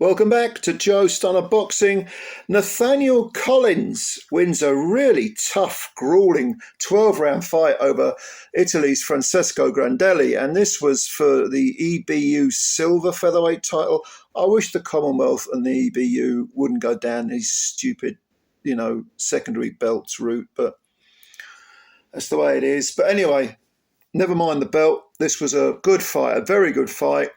Welcome back to Joe Stunner Boxing. Nathaniel Collins wins a really tough, gruelling 12-round fight over Italy's Francesco Grandelli, and this was for the EBU silver featherweight title. I wish the Commonwealth and the EBU wouldn't go down these stupid, secondary belts route, but that's the way it is. But anyway, never mind the belt. This was a good fight, a very good fight,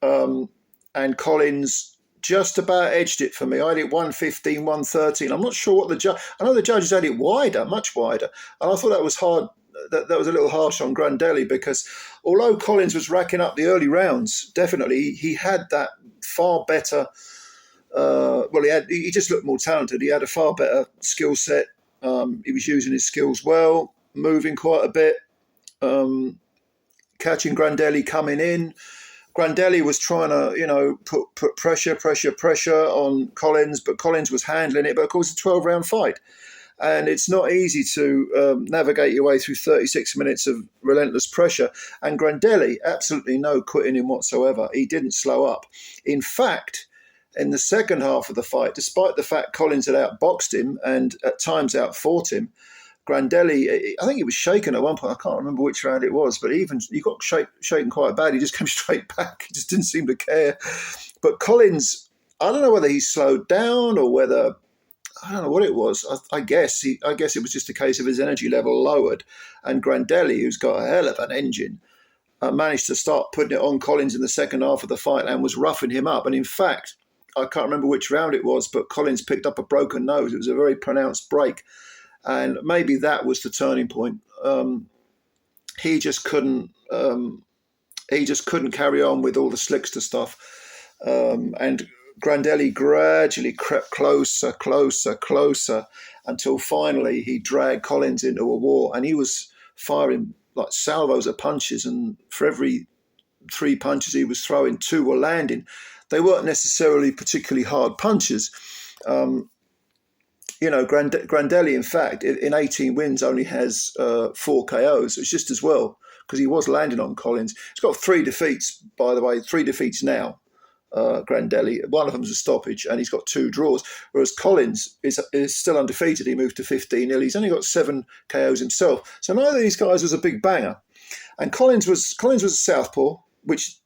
and Collins just about edged it for me. I had it 115, 113. I'm not sure what the judge... I know the judges had it wider, much wider. And I thought that was hard. That was a little harsh on Grandelli because although Collins was racking up the early rounds, definitely, he had that far better... he just looked more talented. He had a far better skill set. He was using his skills well, moving quite a bit, catching Grandelli coming in. Grandelli was trying to, put pressure on Collins, but Collins was handling it. But of course, it's a 12-round fight, and it's not easy to navigate your way through 36 minutes of relentless pressure. And Grandelli, absolutely no quitting him whatsoever. He didn't slow up. In fact, in the second half of the fight, despite the fact Collins had outboxed him and at times outfought him, Grandelli, I think he was shaken at one point. I can't remember which round it was, but even he got shaken quite bad. He just came straight back. He just didn't seem to care. But Collins, I don't know whether he slowed down or whether, I don't know what it was. I guess it was just a case of his energy level lowered. And Grandelli, who's got a hell of an engine, managed to start putting it on Collins in the second half of the fight and was roughing him up. And in fact, I can't remember which round it was, but Collins picked up a broken nose. It was a very pronounced break. And maybe that was the turning point. He just couldn't carry on with all the slickster stuff. And Grandelli gradually crept closer until finally he dragged Collins into a war. And he was firing like salvos of punches. And for every 3 punches he was throwing, 2 were landing. They weren't necessarily particularly hard punches. Grandelli, in fact, in 18 wins only has 4 KOs. It's just as well because he was landing on Collins. He's got 3 defeats, by the way, 3 defeats now, Grandelli. One of them is a stoppage, and he's got 2 draws, whereas Collins is still undefeated. He moved to 15-0. He's only got 7 KOs himself. So neither of these guys was a big banger. And Collins was a southpaw, which...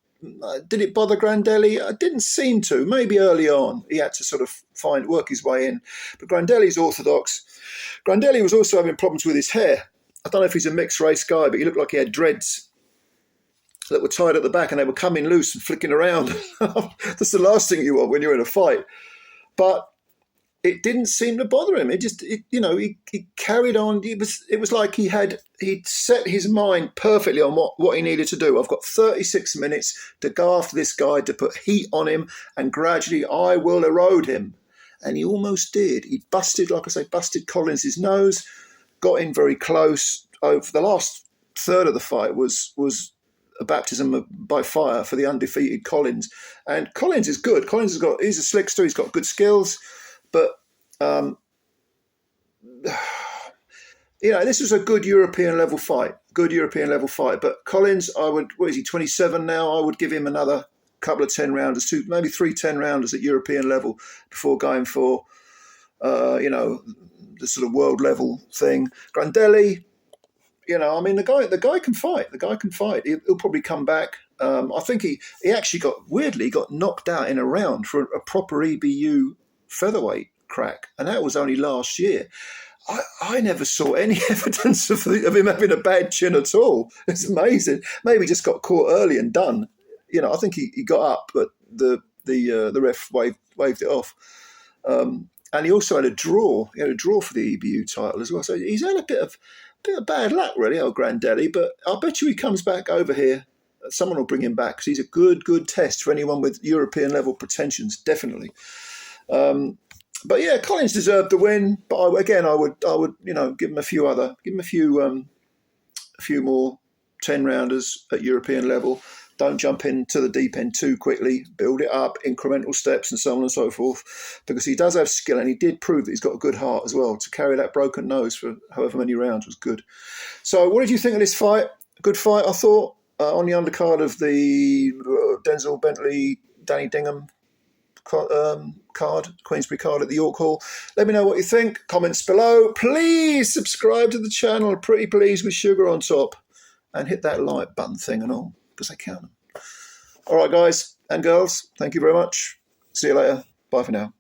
did it bother Grandelli? It didn't seem to. Maybe early on he had to sort of work his way in. But Grandelli's orthodox. Grandelli was also having problems with his hair. I don't know if he's a mixed race guy, but he looked like he had dreads that were tied at the back and they were coming loose and flicking around. That's the last thing you want when you're in a fight. But it didn't seem to bother him. He carried on. It was like he'd set his mind perfectly on what he needed to do. I've got 36 minutes to go after this guy, to put heat on him, and gradually I will erode him. And he almost did. He busted Collins' nose, got in very close. Over the last third of the fight was a baptism by fire for the undefeated Collins. And Collins is good. He's a slickster. He's got good skills. But, this was a good European level fight. But Collins, what is he, 27 now? I would give him another couple of 10-rounders, maybe 3 10-rounders at European level before going for, the sort of world level thing. Grandelli, the guy can fight. He'll probably come back. I think he actually got knocked out in a round for a proper EBU featherweight crack, and that was only last year. I never saw any evidence of him having a bad chin at all. It's amazing. Maybe he just got caught early and done. I think he got up, but the ref waved it off. And he also had a draw. He had a draw for the EBU title as well. So he's had a bit of bad luck, really, old Grandelli. But I'll bet you he comes back over here. Someone will bring him back because he's a good test for anyone with European level pretensions, definitely. But yeah, Collins deserved the win. But I would give him a few more 10-rounders at European level. Don't jump into the deep end too quickly. Build it up, incremental steps, and so on and so forth. Because he does have skill, and he did prove that he's got a good heart as well. To carry that broken nose for however many rounds was good. So, what did you think of this fight? Good fight, I thought. On the undercard of the Denzel Bentley, Danny Dingham card, Queensberry card at the York Hall. Let me know what you think. Comments below. Please subscribe to the channel. Pretty please with sugar on top. And hit that like button thing and all, because I count them. All right, guys and girls, thank you very much. See you later. Bye for now.